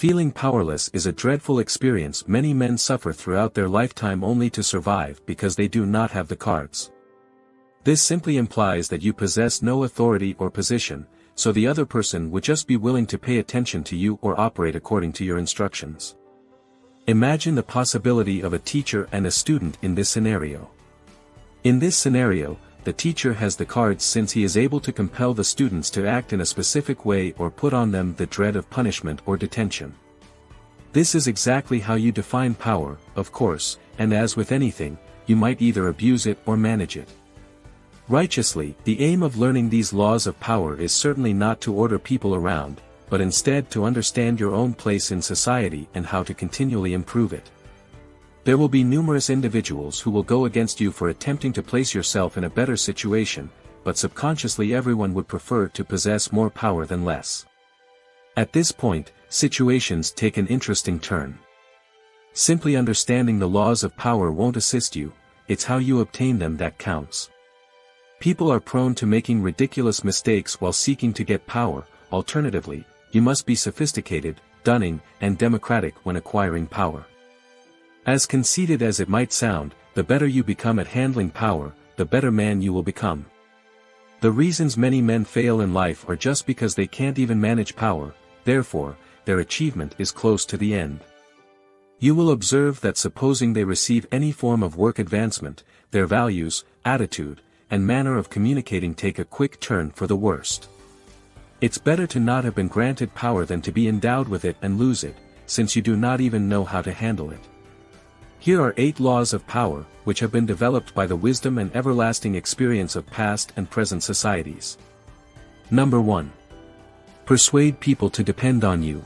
Feeling powerless is a dreadful experience many men suffer throughout their lifetime only to survive because they do not have the cards. This simply implies that you possess no authority or position, so the other person would just be willing to pay attention to you or operate according to your instructions. Imagine the possibility of a teacher and a student in this scenario. In this scenario, the teacher has the cards since he is able to compel the students to act in a specific way or put on them the dread of punishment or detention. This is exactly how you define power, of course, and as with anything, you might either abuse it or manage it. Righteously, the aim of learning these laws of power is certainly not to order people around, but instead to understand your own place in society and how to continually improve it. There will be numerous individuals who will go against you for attempting to place yourself in a better situation, but subconsciously everyone would prefer to possess more power than less. At this point, situations take an interesting turn. Simply understanding the laws of power won't assist you, it's how you obtain them that counts. People are prone to making ridiculous mistakes while seeking to get power. Alternatively, you must be sophisticated, cunning, and democratic when acquiring power. As conceited as it might sound, the better you become at handling power, the better man you will become. The reasons many men fail in life are just because they can't even manage power, therefore, their achievement is close to the end. You will observe that supposing they receive any form of work advancement, their values, attitude, and manner of communicating take a quick turn for the worst. It's better to not have been granted power than to be endowed with it and lose it, since you do not even know how to handle it. Here are 8 laws of power, which have been developed by the wisdom and everlasting experience of past and present societies. Number 1. Persuade people to depend on you.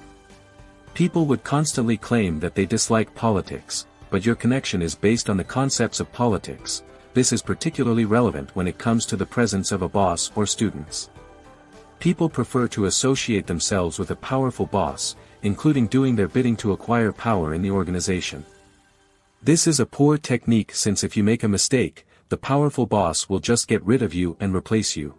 People would constantly claim that they dislike politics, but your connection is based on the concepts of politics. This is particularly relevant when it comes to the presence of a boss or students. People prefer to associate themselves with a powerful boss, including doing their bidding to acquire power in the organization. This is a poor technique since if you make a mistake, the powerful boss will just get rid of you and replace you.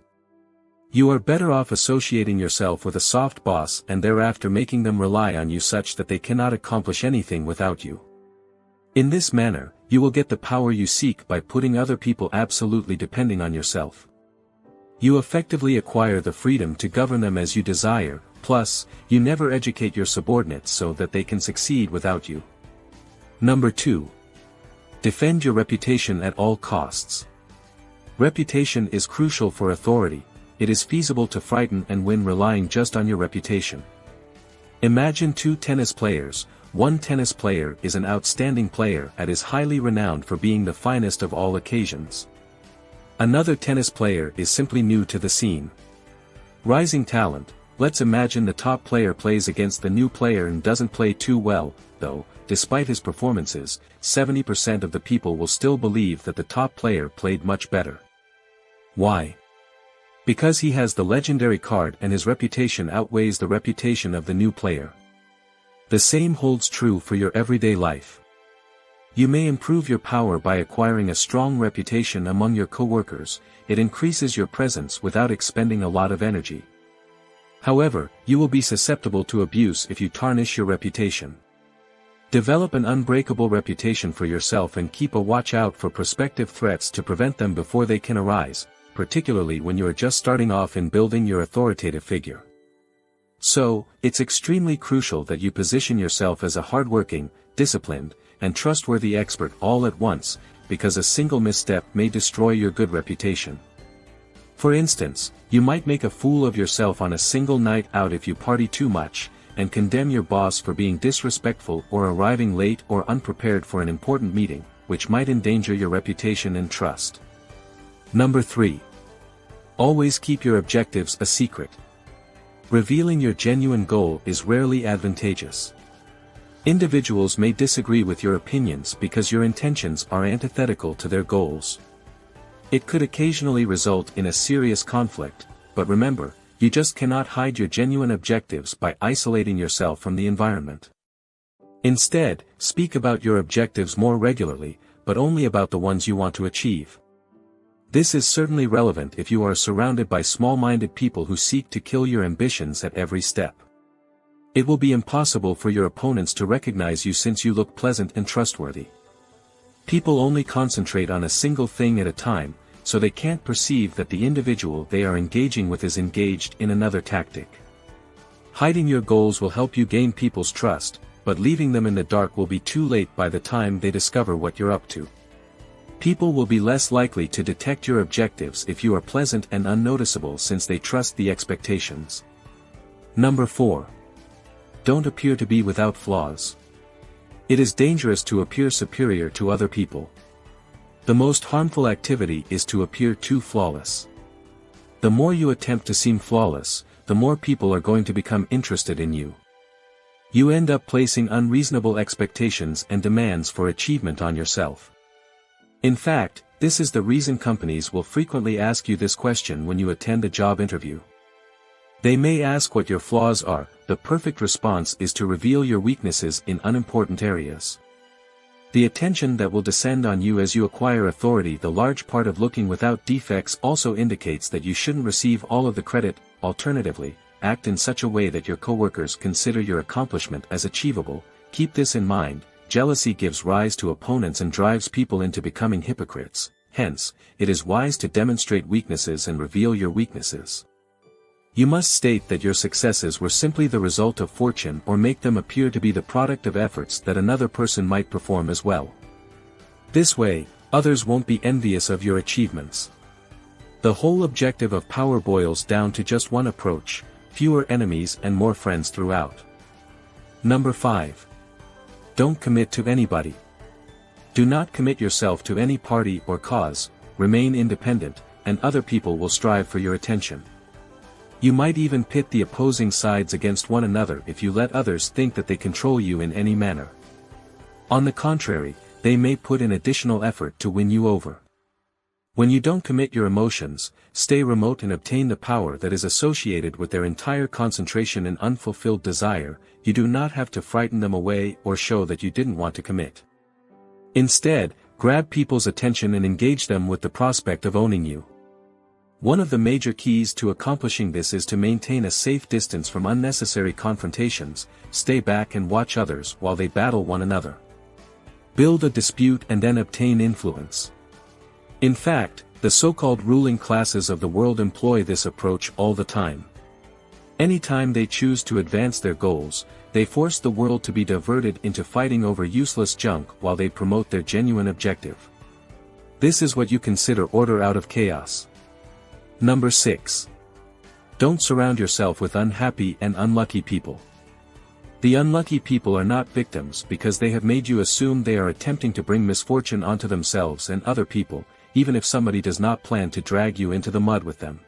You are better off associating yourself with a soft boss and thereafter making them rely on you such that they cannot accomplish anything without you. In this manner, you will get the power you seek by putting other people absolutely depending on yourself. You effectively acquire the freedom to govern them as you desire, plus, you never educate your subordinates so that they can succeed without you. Number 2. Defend your reputation at all costs. Reputation is crucial for authority. It is feasible to frighten and win relying just on your reputation. Imagine 2 tennis players. One tennis player is an outstanding player and is highly renowned for being the finest of all occasions. Another tennis player is simply new to the scene. Rising talent. Let's imagine the top player plays against the new player and doesn't play too well, though. Despite his performances, 70% of the people will still believe that the top player played much better. Why? Because he has the legendary card and his reputation outweighs the reputation of the new player. The same holds true for your everyday life. You may improve your power by acquiring a strong reputation among your coworkers. It increases your presence without expending a lot of energy. However, you will be susceptible to abuse if you tarnish your reputation. Develop an unbreakable reputation for yourself and keep a watch out for prospective threats to prevent them before they can arise, particularly when you are just starting off in building your authoritative figure. So, it's extremely crucial that you position yourself as a hardworking, disciplined, and trustworthy expert all at once, because a single misstep may destroy your good reputation. For instance, you might make a fool of yourself on a single night out if you party too much, and condemn your boss for being disrespectful or arriving late or unprepared for an important meeting, which might endanger your reputation and trust. Number 3. Always keep your objectives a secret. Revealing your genuine goal is rarely advantageous. Individuals may disagree with your opinions because your intentions are antithetical to their goals. It could occasionally result in a serious conflict, but remember, you just cannot hide your genuine objectives by isolating yourself from the environment. Instead, speak about your objectives more regularly, but only about the ones you want to achieve. This is certainly relevant if you are surrounded by small-minded people who seek to kill your ambitions at every step. It will be impossible for your opponents to recognize you since you look pleasant and trustworthy. People only concentrate on a single thing at a time, so they can't perceive that the individual they are engaging with is engaged in another tactic. Hiding your goals will help you gain people's trust, but leaving them in the dark will be too late by the time they discover what you're up to. People will be less likely to detect your objectives if you are pleasant and unnoticeable since they trust the expectations. Number 4. Don't appear to be without flaws. It is dangerous to appear superior to other people. The most harmful activity is to appear too flawless. The more you attempt to seem flawless, the more people are going to become interested in you. You end up placing unreasonable expectations and demands for achievement on yourself. In fact, this is the reason companies will frequently ask you this question when you attend a job interview. They may ask what your flaws are. The perfect response is to reveal your weaknesses in unimportant areas. The attention that will descend on you as you acquire authority, the large part of looking without defects, also indicates that you shouldn't receive all of the credit. Alternatively, act in such a way that your coworkers consider your accomplishment as achievable. Keep this in mind. Jealousy gives rise to opponents and drives people into becoming hypocrites. Hence, it is wise to demonstrate weaknesses and reveal your weaknesses. You must state that your successes were simply the result of fortune, or make them appear to be the product of efforts that another person might perform as well. This way, others won't be envious of your achievements. The whole objective of power boils down to just one approach: fewer enemies and more friends throughout. Number 5. Don't commit to anybody. Do not commit yourself to any party or cause. Remain independent, and other people will strive for your attention. You might even pit the opposing sides against one another if you let others think that they control you in any manner. On the contrary, they may put in additional effort to win you over. When you don't commit your emotions, stay remote and obtain the power that is associated with their entire concentration and unfulfilled desire, you do not have to frighten them away or show that you didn't want to commit. Instead, grab people's attention and engage them with the prospect of owning you. One of the major keys to accomplishing this is to maintain a safe distance from unnecessary confrontations. Stay back and watch others while they battle one another. Build a dispute and then obtain influence. In fact, the so-called ruling classes of the world employ this approach all the time. Anytime they choose to advance their goals, they force the world to be diverted into fighting over useless junk while they promote their genuine objective. This is what you consider order out of chaos. Number 6. Don't surround yourself with unhappy and unlucky people. The unlucky people are not victims because they have made you assume they are attempting to bring misfortune onto themselves and other people, even if somebody does not plan to drag you into the mud with them.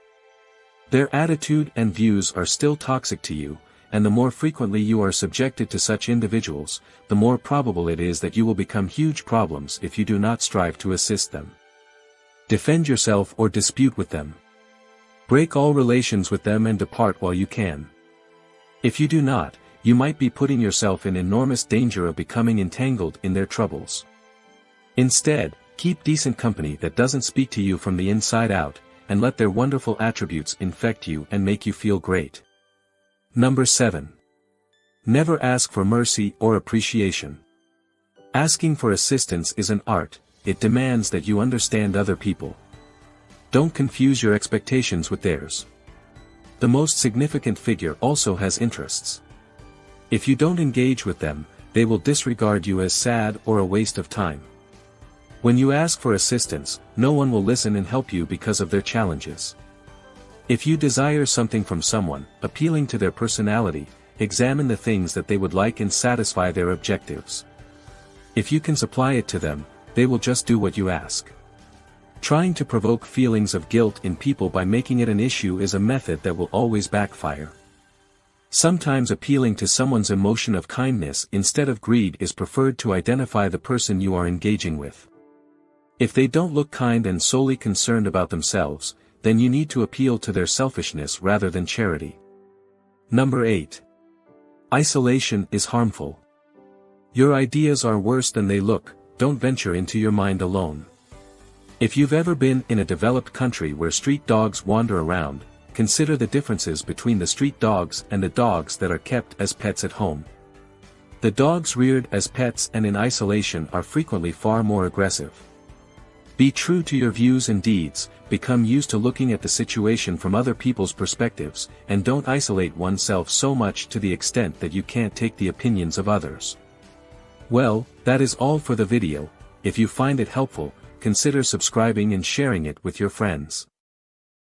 Their attitude and views are still toxic to you, and the more frequently you are subjected to such individuals, the more probable it is that you will become huge problems if you do not strive to assist them. Defend yourself or dispute with them. Break all relations with them and depart while you can. If you do not, you might be putting yourself in enormous danger of becoming entangled in their troubles. Instead, keep decent company that doesn't speak to you from the inside out, and let their wonderful attributes infect you and make you feel great. Number 7. Never ask for mercy or appreciation. Asking for assistance is an art. It demands that you understand other people. Don't confuse your expectations with theirs. The most significant figure also has interests. If you don't engage with them, they will disregard you as sad or a waste of time. When you ask for assistance, no one will listen and help you because of their challenges. If you desire something from someone, appealing to their personality, examine the things that they would like and satisfy their objectives. If you can supply it to them, they will just do what you ask. Trying to provoke feelings of guilt in people by making it an issue is a method that will always backfire. Sometimes appealing to someone's emotion of kindness instead of greed is preferred to identify the person you are engaging with. If they don't look kind and solely concerned about themselves, then you need to appeal to their selfishness rather than charity. Number 8. Isolation is harmful. Your ideas are worse than they look. Don't venture into your mind alone. If you've ever been in a developed country where street dogs wander around, consider the differences between the street dogs and the dogs that are kept as pets at home. The dogs reared as pets and in isolation are frequently far more aggressive. Be true to your views and deeds, become used to looking at the situation from other people's perspectives, and don't isolate oneself so much to the extent that you can't take the opinions of others. Well, that is all for the video. If you find it helpful, consider subscribing and sharing it with your friends.